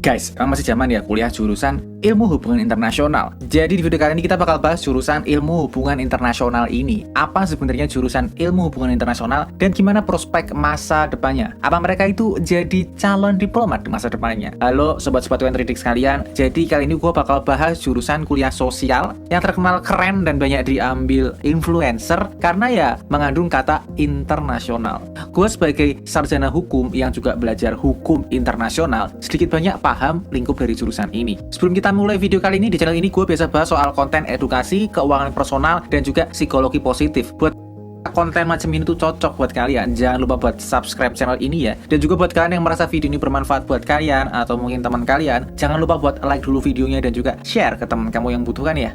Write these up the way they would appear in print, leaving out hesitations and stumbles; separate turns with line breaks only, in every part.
Guys, masih zaman ya kuliah jurusan Ilmu Hubungan Internasional. Jadi di video kali ini kita bakal bahas jurusan Ilmu Hubungan Internasional ini. Apa sebenarnya jurusan Ilmu Hubungan Internasional dan gimana prospek masa depannya? Apa mereka itu jadi calon diplomat di masa depannya? Halo sobat-sobat UNTridik sekalian. Jadi kali ini gue bakal bahas jurusan kuliah sosial yang terkenal keren dan banyak diambil influencer karena ya mengandung kata internasional. Gue sebagai sarjana hukum yang juga belajar hukum internasional sedikit banyak paham lingkup dari jurusan ini. Sebelum kita mulai video kali ini, di channel ini gue biasa bahas soal konten edukasi, keuangan personal, dan juga psikologi positif. Buat konten macam ini tuh cocok buat kalian, jangan lupa buat subscribe channel ini ya. Dan juga buat kalian yang merasa video ini bermanfaat buat kalian atau mungkin teman kalian, jangan lupa buat like dulu videonya dan juga share ke teman kamu yang butuhkan ya.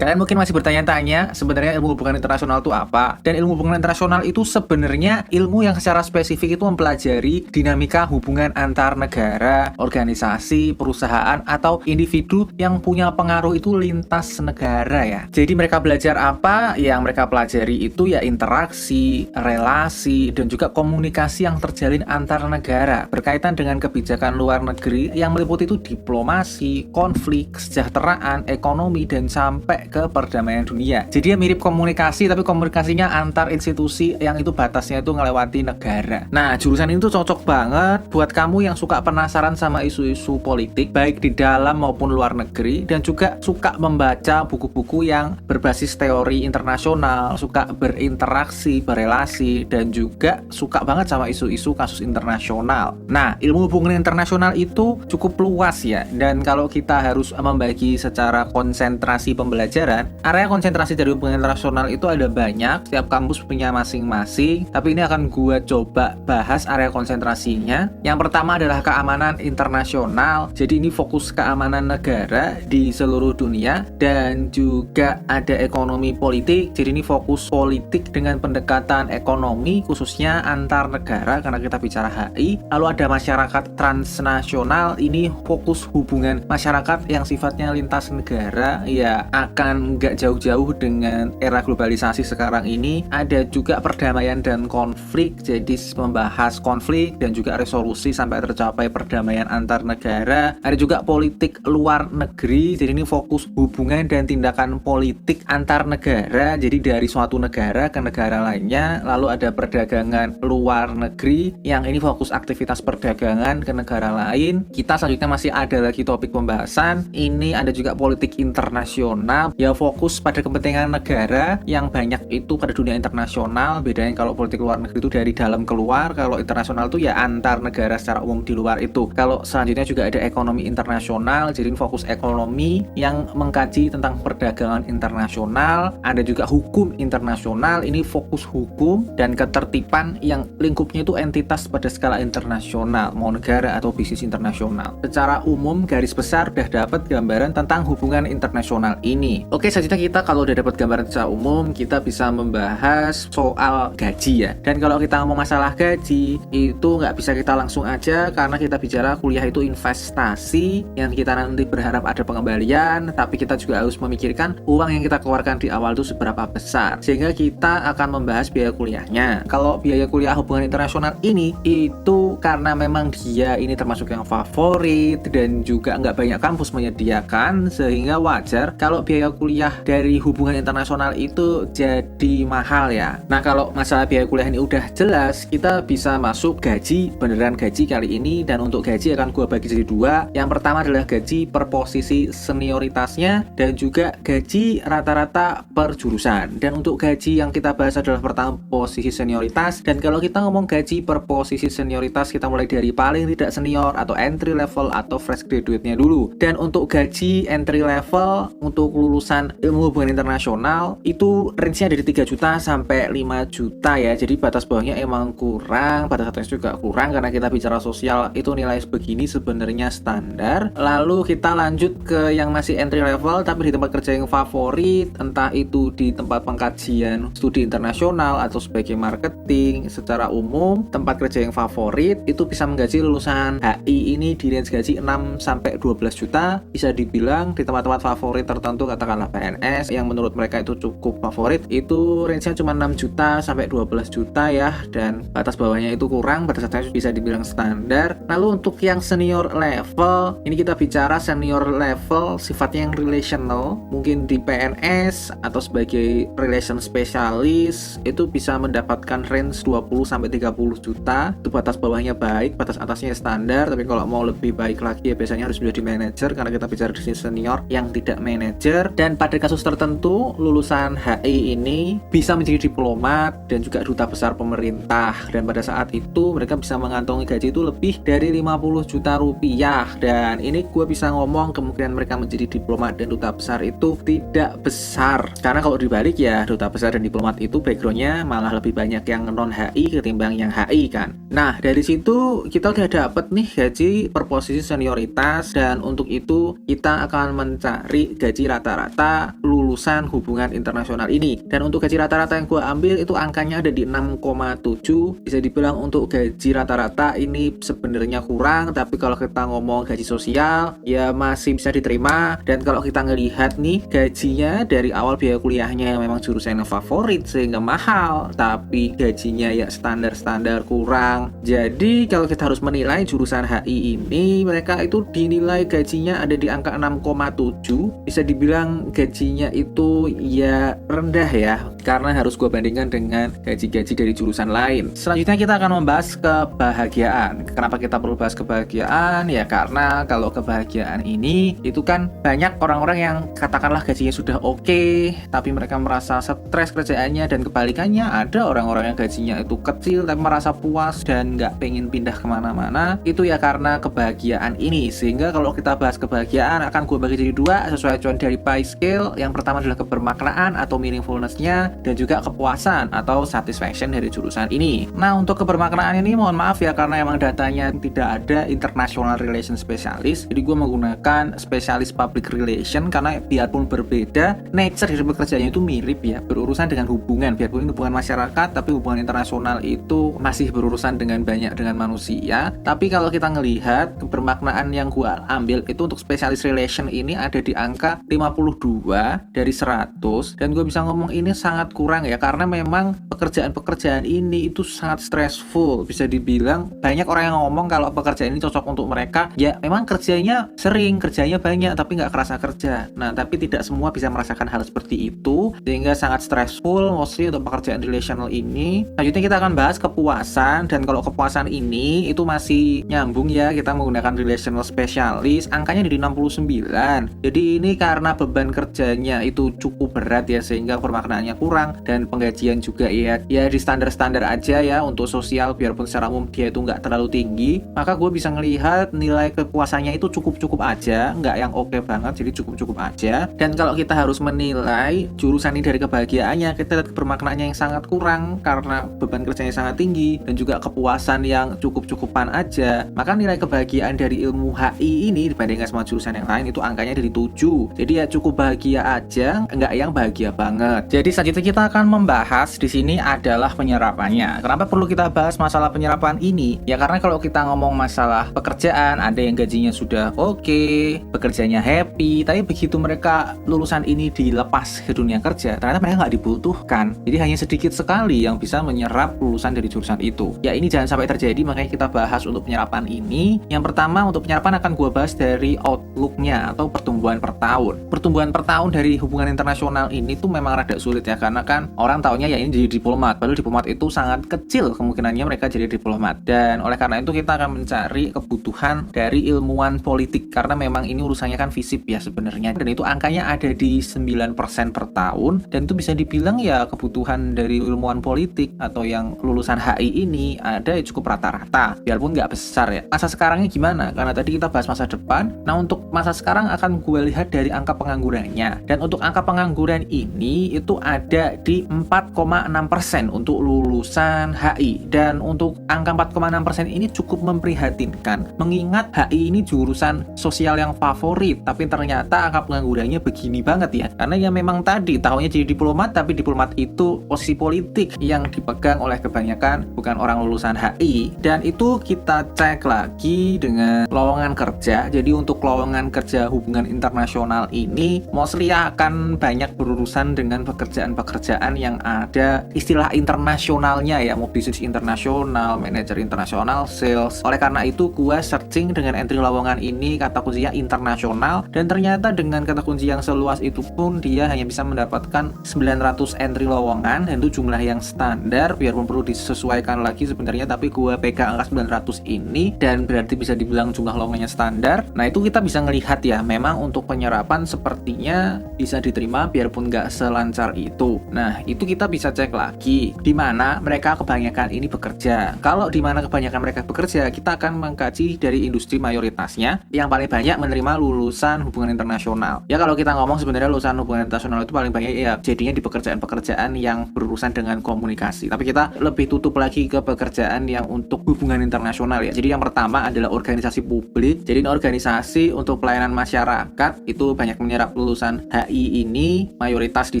Kalian mungkin masih bertanya-tanya sebenarnya ilmu hubungan internasional itu apa? Dan ilmu hubungan internasional itu sebenarnya ilmu yang secara spesifik itu mempelajari dinamika hubungan antar negara, organisasi, perusahaan, atau individu yang punya pengaruh itu lintas negara ya. Jadi mereka belajar apa? Yang mereka pelajari itu ya interaksi, relasi, dan juga komunikasi yang terjalin antar negara berkaitan dengan kebijakan luar negeri yang meliputi itu diplomasi, konflik, kesejahteraan, ekonomi, dan sampai ke perdamaian dunia. Jadi ya mirip komunikasi, tapi komunikasinya antar institusi yang itu batasnya itu ngelewati negara. Nah, jurusan ini tuh cocok banget buat kamu yang suka penasaran sama isu-isu politik, baik di dalam maupun luar negeri, dan juga suka membaca buku-buku yang berbasis teori internasional, suka berinteraksi, berelasi, dan juga suka banget sama isu-isu kasus internasional. Nah, ilmu hubungan internasional itu cukup luas ya, dan kalau kita harus membagi secara konsentrasi pembelajaran, area konsentrasi dari hubungan internasional itu ada banyak, setiap kampus punya masing-masing, tapi ini akan gue coba bahas area konsentrasinya. Yang pertama adalah keamanan internasional, jadi ini fokus keamanan negara di seluruh dunia, dan juga ada ekonomi politik, jadi ini fokus politik dengan pendekatan ekonomi khususnya antar negara karena kita bicara HI. Lalu ada masyarakat transnasional, ini fokus hubungan masyarakat yang sifatnya lintas negara, ya akan nggak jauh-jauh dengan era globalisasi sekarang ini. Ada juga perdamaian dan konflik, jadi membahas konflik dan juga resolusi sampai tercapai perdamaian antar negara. Ada juga politik luar negeri, jadi ini fokus hubungan dan tindakan politik antar negara, jadi dari suatu negara ke negara lainnya. Lalu ada perdagangan luar negeri, yang ini fokus aktivitas perdagangan ke negara lain. Kita selanjutnya masih ada lagi topik pembahasan, ini ada juga politik internasional, ya fokus pada kepentingan negara yang banyak itu pada dunia internasional. Bedanya kalau politik luar negeri itu dari dalam keluar, kalau internasional itu ya antar negara secara umum di luar itu. Kalau selanjutnya juga ada ekonomi internasional, jadi fokus ekonomi yang mengkaji tentang perdagangan internasional. Ada juga hukum internasional, ini fokus hukum dan ketertiban yang lingkupnya itu entitas pada skala internasional, mau negara atau bisnis internasional. Secara umum garis besar udah dapat gambaran tentang hubungan internasional ini. Oke, selanjutnya kita kalau udah dapat gambaran secara umum, kita bisa membahas soal gaji ya. Dan kalau kita ngomong masalah gaji, itu nggak bisa kita langsung aja karena kita bicara kuliah itu investasi yang kita nanti berharap ada pengembalian, tapi kita juga harus memikirkan uang yang kita keluarkan di awal itu seberapa besar. Sehingga kita akan membahas biaya kuliahnya. Kalau biaya kuliah hubungan internasional ini, itu karena memang dia ini termasuk yang favorit dan juga nggak banyak kampus menyediakan, sehingga wajar kalau biaya kuliah dari hubungan internasional itu jadi mahal ya. Nah, kalau masalah biaya kuliah ini udah jelas, kita bisa masuk gaji, beneran gaji kali ini. Dan untuk gaji akan gue bagi jadi dua. Yang pertama adalah gaji per posisi senioritasnya dan juga gaji rata-rata per jurusan. Dan untuk gaji yang kita bahas adalah pertama posisi senioritas. Dan kalau kita ngomong gaji per posisi senioritas, kita mulai dari paling tidak senior atau entry level atau fresh graduate-nya dulu. Dan untuk gaji entry level untuk lulusan lulusan ilmu hubungan internasional itu range-nya dari 3 juta sampai 5 juta ya. Jadi batas bawahnya emang kurang, batas atasnya juga kurang karena kita bicara sosial itu nilai begini sebenarnya standar. Lalu kita lanjut ke yang masih entry level tapi di tempat kerja yang favorit, entah itu di tempat pengkajian studi internasional atau sebagai marketing. Secara umum tempat kerja yang favorit itu bisa menggaji lulusan HI ini di range gaji 6 sampai 12 juta. Bisa dibilang di tempat-tempat favorit tertentu, katakanlah PNS yang menurut mereka itu cukup favorit, itu range-nya cuma 6 juta sampai 12 juta ya, dan batas bawahnya itu kurang, batas atasnya bisa dibilang standar. Lalu untuk yang senior level, ini kita bicara senior level sifatnya yang relational, mungkin di PNS atau sebagai relation specialist itu bisa mendapatkan range 20 sampai 30 juta. Itu batas bawahnya baik, batas atasnya standar, tapi kalau mau lebih baik lagi ya biasanya harus menjadi manajer karena kita bicara di sini senior yang tidak manajer. Dan pada kasus tertentu lulusan HI ini bisa menjadi diplomat dan juga duta besar pemerintah, dan pada saat itu mereka bisa mengantongi gaji itu lebih dari 50 juta rupiah. Dan ini gue bisa ngomong kemungkinan mereka menjadi diplomat dan duta besar itu tidak besar, karena kalau dibalik ya duta besar dan diplomat itu backgroundnya malah lebih banyak yang non HI ketimbang yang HI kan. Nah dari situ kita udah dapet nih gaji per posisi senioritas, dan untuk itu kita akan mencari gaji rata-rata lulusan hubungan internasional ini. Dan untuk gaji rata-rata yang gue ambil itu angkanya ada di 6,7. Bisa dibilang untuk gaji rata-rata ini sebenarnya kurang, tapi kalau kita ngomong gaji sosial ya masih bisa diterima. Dan kalau kita ngelihat nih gajinya dari awal biaya kuliahnya yang memang jurusan yang favorit sehingga mahal, tapi gajinya ya standar-standar kurang. Jadi kalau kita harus menilai jurusan HI ini, mereka itu dinilai gajinya ada di angka 6,7. Bisa dibilang gajinya itu ya rendah ya, karena harus gue bandingkan dengan gaji-gaji dari jurusan lain. Selanjutnya kita akan membahas kebahagiaan. Kenapa kita perlu bahas kebahagiaan? Ya karena kalau kebahagiaan ini itu kan banyak orang-orang yang katakanlah gajinya sudah oke, tapi mereka merasa stres kerjaannya, dan kebalikannya ada orang-orang yang gajinya itu kecil tapi merasa puas dan nggak pengen pindah kemana-mana. Itu ya karena kebahagiaan ini. Sehingga kalau kita bahas kebahagiaan akan gue bagi jadi dua sesuai acuan dari pie scale. Yang pertama adalah kebermaknaan atau meaningfulness-nya, dan juga kepuasan atau satisfaction dari jurusan ini. Nah untuk kebermaknaan ini mohon maaf ya karena emang datanya tidak ada international relation specialist, jadi gue menggunakan spesialis public relation karena biarpun berbeda nature dari pekerjaannya itu mirip ya, berurusan dengan hubungan, biarpun ini hubungan masyarakat tapi hubungan internasional itu masih berurusan dengan banyak dengan manusia. Tapi kalau kita ngelihat kebermaknaan yang gue ambil itu untuk spesialis relation ini ada di angka 52 dari 100, dan gue bisa ngomong ini sangat kurang ya karena memang pekerjaan-pekerjaan ini itu sangat stressful. Bisa dibilang banyak orang yang ngomong kalau pekerjaan ini cocok untuk mereka, ya memang kerjanya sering, kerjanya banyak tapi nggak kerasa kerja. Nah tapi tidak semua bisa merasakan hal seperti itu sehingga sangat stressful mostly untuk pekerjaan relational ini. Selanjutnya kita akan bahas kepuasan, dan kalau kepuasan ini itu masih nyambung ya, kita menggunakan relational specialist, angkanya di 69. Jadi ini karena beban kerjanya itu cukup berat ya sehingga permaknaannya kurang, dan penggajian juga ya di standar-standar aja ya untuk sosial, biarpun secara umum dia itu nggak terlalu tinggi. Maka gue bisa ngelihat nilai kepuasannya itu cukup-cukup aja, nggak yang oke banget, jadi cukup-cukup aja. Dan kalau kita harus menilai jurusan ini dari kebahagiaannya, kita lihat kebermaknaannya yang sangat kurang karena beban kerjanya sangat tinggi, dan juga kepuasan yang cukup-cukupan aja. Maka nilai kebahagiaan dari ilmu HI ini dibandingkan sama jurusan yang lain itu angkanya dari 7. Jadi ya cukup bahagia aja, nggak yang bahagia banget. Jadi selanjutnya kita akan membahas di sini adalah penyerapannya. Kenapa perlu kita bahas masalah penyerapan ini? Ya karena kalau kita ngomong masalah pekerjaan, ada yang gajinya sudah oke, pekerjaannya happy, tapi begitu mereka lulusan ini dilepas ke dunia kerja, ternyata mereka nggak dibutuhkan. Jadi hanya sedikit sekali yang bisa menyerap lulusan dari jurusan itu. Ya ini jangan sampai terjadi, makanya kita bahas untuk penyerapan ini. Yang pertama untuk penyerapan akan gue bahas dari outlook-nya atau pertumbuhan per tahun. Pertumbuhan per tahun dari hubungan internasional ini tuh memang rada sulit ya, karena kan orang taunya ya ini jadi diplomat, padahal diplomat itu sangat kecil kemungkinannya mereka jadi diplomat. Dan oleh karena itu kita akan mencari kebutuhan dari ilmuwan politik, karena memang ini urusannya kan FISIP ya sebenarnya, dan itu angkanya ada di 9% per tahun, dan itu bisa dibilang ya kebutuhan dari ilmuwan politik atau yang lulusan HI ini ada ya cukup rata-rata, biarpun nggak besar ya. Masa sekarangnya gimana? Karena tadi kita bahas masa depan. Nah, untuk masa sekarang akan gue lihat dari angka penganggurannya. Dan untuk angka pengangguran ini itu ada di 4,6% untuk lulusan HI. Dan untuk angka 4,6% ini cukup memprihatinkan, mengingat HI ini jurusan sosial yang favorit, tapi ternyata angka penganggurannya begini banget ya. Karena ya memang tadi tahunya jadi diplomat, tapi diplomat itu posisi politik yang dipegang oleh kebanyakan bukan orang lulusan HI. Dan itu kita cek lagi dengan lowongan kerja. Jadi untuk lowongan kerja hubungan internasional ini mostly akan banyak berurusan dengan pekerjaan-pekerjaan yang ada istilah internasionalnya ya, mau bisnis internasional, manajer internasional, sales. Oleh karena itu gua searching dengan entry lowongan ini kata kuncinya internasional, dan ternyata dengan kata kunci yang seluas itu pun dia hanya bisa mendapatkan 900 entry lowongan, dan itu jumlah yang standar, biarpun perlu disesuaikan lagi sebenarnya, tapi gua pegang angka 900 ini dan berarti bisa dibilang jumlah lowongannya standar. Nah, itu kita bisa ngelihat ya, memang untuk penyerapan sepertinya bisa diterima biarpun nggak selancar itu. Nah, itu kita bisa cek lagi di mana mereka kebanyakan ini bekerja. Kalau di mana kebanyakan mereka bekerja, kita akan mengkaji dari industri mayoritasnya yang paling banyak menerima lulusan hubungan internasional. Ya, kalau kita ngomong sebenarnya lulusan hubungan internasional itu paling banyak ya jadinya di pekerjaan-pekerjaan yang berurusan dengan komunikasi. Tapi kita lebih tutup lagi ke pekerjaan yang untuk hubungan internasional ya. Jadi yang pertama adalah organisasi publik. Jadi organisasi untuk pelayanan masyarakat itu banyak menyerap lulusan HI ini, mayoritas di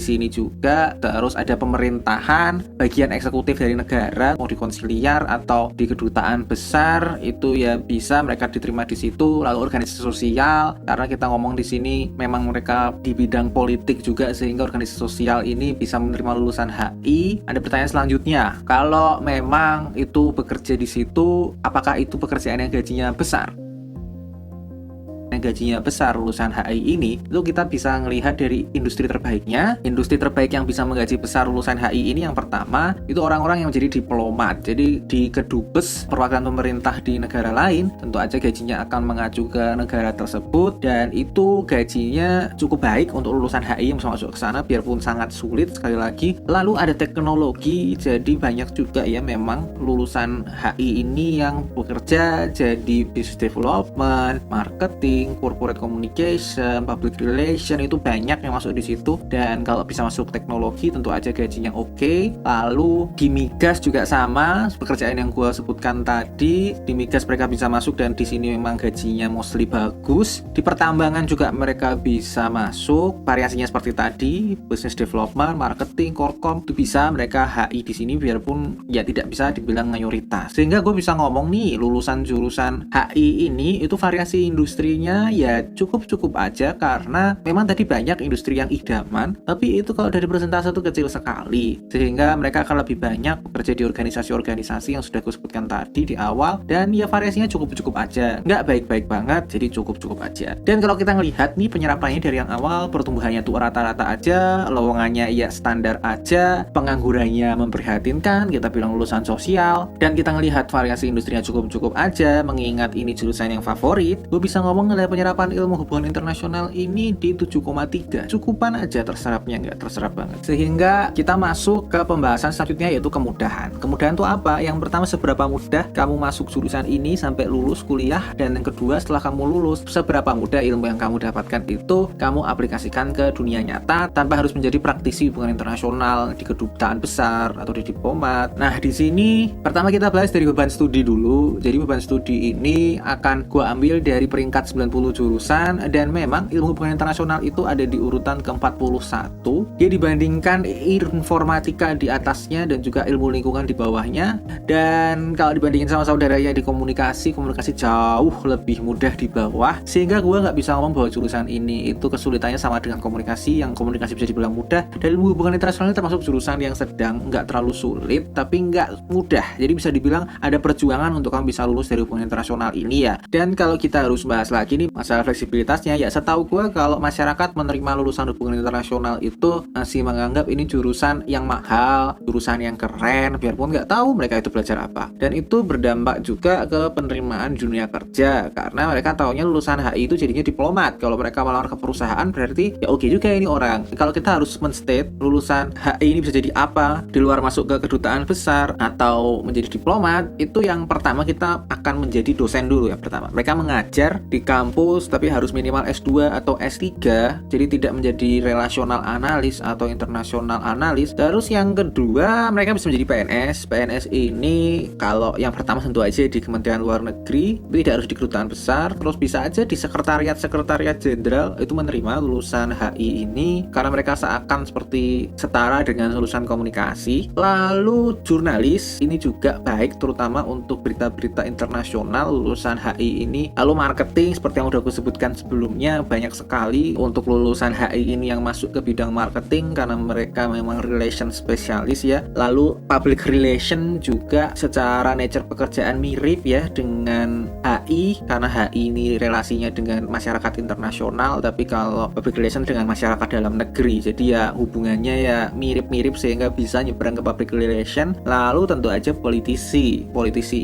sini juga. Terus ada pemerintahan, bagian eksekutif dari negara, mau di konsiliar atau di kedutaan besar, itu ya bisa mereka diterima di situ. Lalu organisasi sosial, karena kita ngomong di sini memang mereka di bidang politik juga, sehingga organisasi sosial ini bisa menerima lulusan HI. Ada pertanyaan selanjutnya, kalau memang itu bekerja di situ, apakah itu pekerjaan yang gajinya besar? Gajinya besar lulusan HI ini, itu kita bisa melihat dari industri terbaiknya. Industri terbaik yang bisa menggaji besar lulusan HI ini yang pertama itu orang-orang yang menjadi diplomat. Jadi di kedubes perwakilan pemerintah di negara lain, tentu aja gajinya akan mengacu ke negara tersebut, dan itu gajinya cukup baik untuk lulusan HI yang bisa masuk ke sana, biarpun sangat sulit sekali lagi. Lalu ada teknologi, jadi banyak juga ya memang lulusan HI ini yang bekerja jadi business development, marketing, corporate communication, public relation, itu banyak yang masuk di situ. Dan kalau bisa masuk teknologi tentu aja gajinya oke. Lalu di migas juga sama, pekerjaan yang gue sebutkan tadi, di migas mereka bisa masuk dan di sini memang gajinya mostly bagus. Di pertambangan juga mereka bisa masuk, variasinya seperti tadi, business development, marketing, korkom, itu bisa mereka HI di sini biarpun ya tidak bisa dibilang mayoritas. Sehingga gue bisa ngomong nih, lulusan jurusan HI ini itu variasi industrinya ya cukup aja, karena memang tadi banyak industri yang idaman, tapi itu kalau dari persentase itu kecil sekali, sehingga mereka akan lebih banyak bekerja di organisasi-organisasi yang sudah gue sebutkan tadi di awal, dan ya variasinya cukup aja, nggak baik-baik banget, jadi cukup aja. Dan kalau kita ngelihat nih penyerapannya dari yang awal, pertumbuhannya tuh rata-rata aja, lowongannya ya standar aja, penganggurannya memprihatinkan, kita bilang lulusan sosial, dan kita ngelihat variasi industrinya cukup aja, mengingat ini jurusan yang favorit, gue bisa ngomong nilai penyerapan ilmu hubungan internasional ini di 7,3. Cukupan aja terserapnya, nggak terserap banget. Sehingga kita masuk ke pembahasan selanjutnya, yaitu kemudahan. Kemudahan itu apa? Yang pertama, seberapa mudah kamu masuk jurusan ini sampai lulus kuliah, dan yang kedua, setelah kamu lulus, seberapa mudah ilmu yang kamu dapatkan itu kamu aplikasikan ke dunia nyata tanpa harus menjadi praktisi hubungan internasional di kedutaan besar atau di diplomat. Nah, di sini pertama kita bahas dari beban studi dulu. Jadi beban studi ini akan gua ambil dari peringkat 90 jurusan, dan memang ilmu hubungan internasional itu ada di urutan ke-41. Dia dibandingkan informatika di atasnya dan juga ilmu lingkungan di bawahnya. Dan kalau dibandingin sama saudaranya di komunikasi jauh lebih mudah di bawah. Sehingga gue nggak bisa ngomong bahwa jurusan ini itu kesulitannya sama dengan komunikasi, yang komunikasi bisa dibilang mudah. Dan ilmu hubungan internasional termasuk jurusan yang sedang, nggak terlalu sulit tapi nggak mudah. Jadi bisa dibilang ada perjuangan untuk kamu bisa lulus dari hubungan internasional ini ya. Dan kalau kita harus bahas lagi ini masalah fleksibilitasnya, ya setahu gue kalau masyarakat menerima lulusan hubungan internasional itu masih menganggap ini jurusan yang mahal, jurusan yang keren, biarpun nggak tahu mereka itu belajar apa. Dan itu berdampak juga ke penerimaan dunia kerja, karena mereka taunya lulusan HI itu jadinya diplomat. Kalau mereka melamar ke perusahaan berarti ya oke juga ini orang. Kalau kita harus men-state lulusan HI ini bisa jadi apa, di luar masuk ke kedutaan besar atau menjadi diplomat, itu yang pertama kita akan menjadi dosen dulu ya pertama. Mereka mengajar di kampus tapi harus minimal S2 atau S3, jadi tidak menjadi relational analis atau international analis. Terus yang kedua, mereka bisa menjadi PNS. PNS ini kalau yang pertama tentu aja di Kementerian Luar Negeri, tidak harus di kedutaan besar, terus bisa aja di sekretariat jenderal itu menerima lulusan HI ini karena mereka seakan seperti setara dengan lulusan komunikasi. Lalu jurnalis ini juga baik, terutama untuk berita-berita internasional lulusan HI ini. Lalu marketing seperti yang udah aku sebutkan sebelumnya, banyak sekali untuk lulusan HI ini yang masuk ke bidang marketing karena mereka memang relation spesialis ya. Lalu public relation juga secara nature pekerjaan mirip ya dengan HI, karena HI ini relasinya dengan masyarakat internasional, tapi kalau public relation dengan masyarakat dalam negeri, jadi ya hubungannya ya mirip-mirip sehingga bisa nyebrang ke public relation. Lalu tentu aja politisi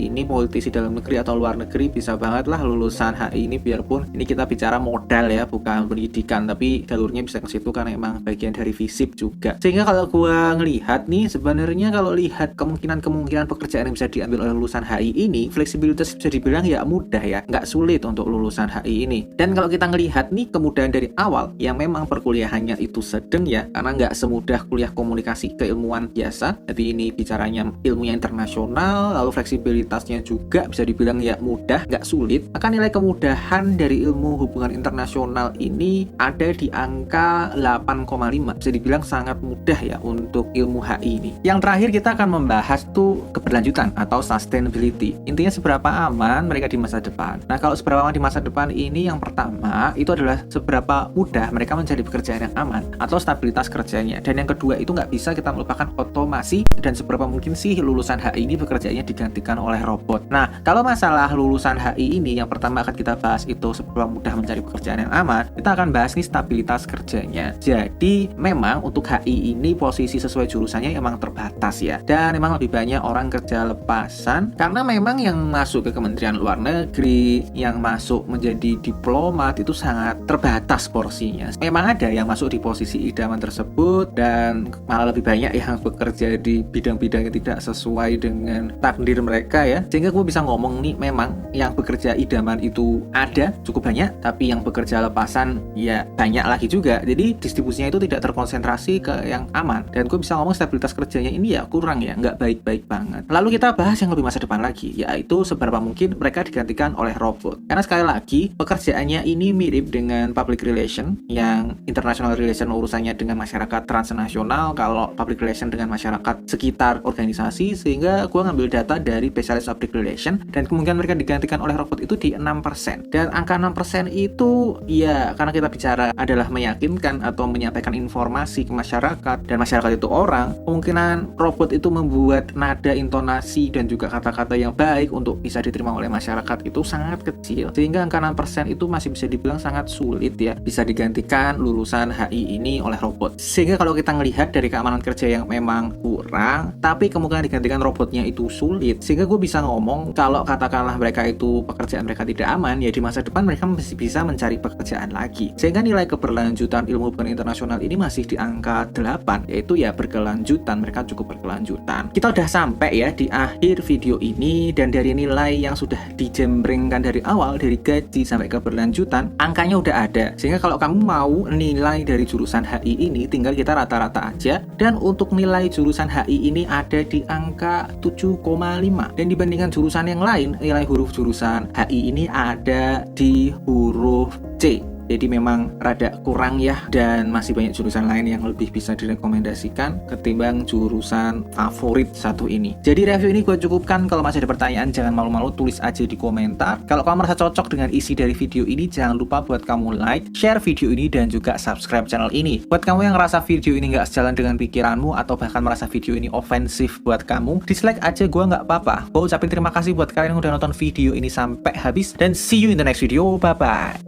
ini, politisi dalam negeri atau luar negeri bisa banget lah lulusan HI ini, biarpun ini kita bicara modal ya, bukan pendidikan, tapi jalurnya bisa ke situ karena emang bagian dari FISIP juga. Sehingga kalau gua ngelihat nih, sebenarnya kalau lihat kemungkinan pekerjaan yang bisa diambil oleh lulusan HI ini, fleksibilitas bisa dibilang ya mudah ya, nggak sulit untuk lulusan HI ini. Dan kalau kita ngelihat nih kemudahan dari awal, yang memang perkuliahannya itu sedang ya, karena nggak semudah kuliah komunikasi keilmuan biasa, tapi ini bicaranya ilmunya internasional, lalu fleksibilitasnya juga bisa dibilang ya mudah, nggak sulit. Maka nilai kemudahan dari ilmu hubungan internasional ini ada di angka 8,5. Bisa dibilang sangat mudah ya untuk ilmu HI ini. Yang terakhir kita akan membahas tuh keberlanjutan atau sustainability. Intinya seberapa aman mereka di masa depan. Nah, kalau seberapa aman di masa depan ini, yang pertama itu adalah seberapa mudah mereka mencari pekerjaan yang aman atau stabilitas kerjanya. Dan yang kedua itu nggak bisa kita melupakan otomasi, dan seberapa mungkin sih lulusan HI ini pekerjaannya digantikan oleh robot. Nah, kalau masalah lulusan HI ini yang pertama akan kita bahas itu seberapa mudah mencari pekerjaan yang aman, kita akan bahas nih stabilitas kerjanya. Jadi memang untuk HI ini posisi sesuai jurusannya emang terbatas ya, dan memang lebih banyak orang kerja lepasan karena memang yang masuk ke Kementerian Luar Negeri, yang masuk menjadi diplomat itu sangat terbatas porsinya. Memang ada yang masuk di posisi idaman tersebut dan malah lebih banyak yang bekerja di bidang-bidang yang tidak sesuai dengan takdir mereka ya. Sehingga gue bisa ngomong nih, memang yang bekerja idaman itu ada cukup banyak, tapi yang bekerja lepasan ya banyak lagi juga. Jadi distribusinya itu tidak terkonsentrasi ke yang aman, dan gue bisa ngomong stabilitas kerjanya ini ya kurang ya, nggak baik-baik banget. Lalu kita bahas yang lebih masa depan lagi, yaitu seberapa mungkin mereka digantikan oleh robot. Karena sekali lagi pekerjaannya ini mirip dengan public relation, yang international relation urusannya dengan masyarakat transnasional, kalau public relation dengan masyarakat sekitar organisasi. Sehingga gue ngambil data dari spesialis public relation, dan kemungkinan mereka digantikan oleh robot itu di 6%. Dan angka 6% itu ya karena kita bicara adalah meyakinkan atau menyampaikan informasi ke masyarakat, dan masyarakat itu orang, kemungkinan robot itu membuat nada, intonasi, dan juga kata-kata yang baik untuk bisa diterima oleh masyarakat itu sangat kecil. Sehingga angka 6% itu masih bisa dibilang sangat sulit ya bisa digantikan lulusan HI ini oleh robot. Sehingga kalau kita ngelihat dari keamanan kerja yang memang kurang, tapi kemungkinan digantikan robotnya itu sulit. Sehingga gue bisa ngomong kalau katakanlah mereka itu pekerjaan mereka tidak aman, ya di masa depan mereka masih bisa mencari pekerjaan lagi. Sehingga nilai keberlanjutan ilmu hubungan internasional ini masih di angka 8, yaitu ya berkelanjutan, mereka cukup berkelanjutan. Kita udah sampai ya di akhir video ini, dan dari nilai yang sudah dijembrengkan dari awal, dari gaji sampai keberlanjutan, angkanya udah ada. Sehingga kalau kamu mau nilai dari jurusan HI ini, tinggal kita rata-rata aja. Dan untuk nilai jurusan HI ini ada di angka 7,5. Dan dibandingkan jurusan yang lain, nilai huruf jurusan HI ini ada di huruf C. Jadi memang rada kurang ya, dan masih banyak jurusan lain yang lebih bisa direkomendasikan ketimbang jurusan favorit satu ini. Jadi review ini gue cukupkan. Kalau masih ada pertanyaan jangan malu-malu, tulis aja di komentar. Kalau kamu merasa cocok dengan isi dari video ini, jangan lupa buat kamu like, share video ini, dan juga subscribe channel ini. Buat kamu yang ngerasa video ini nggak sejalan dengan pikiranmu, atau bahkan merasa video ini ofensif buat kamu, dislike aja, gue nggak apa-apa. Gue ucapin terima kasih buat kalian yang udah nonton video ini sampai habis, dan see you in the next video. Bye-bye.